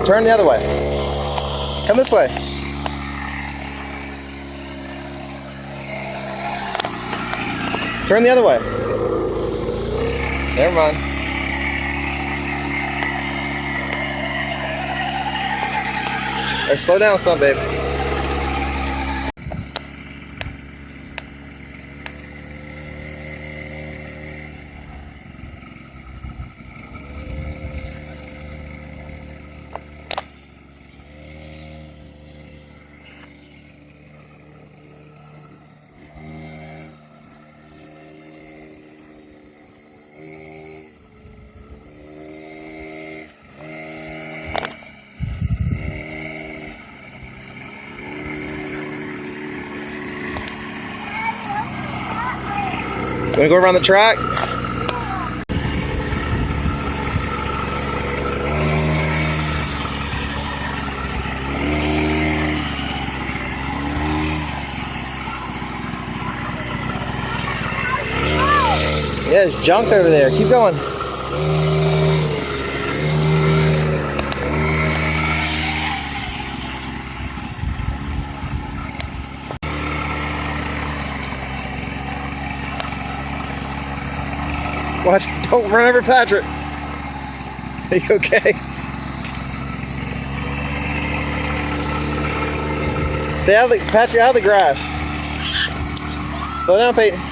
Turn the other way. Come this way. Turn the other way. Never mind. Hey, slow down some, babe. Wanna go around the track? Yeah, there's junk over there. Keep going. Watch, don't run over Patrick. Are you okay? Stay out of the, Patrick, out of the grass. Slow down, Peyton.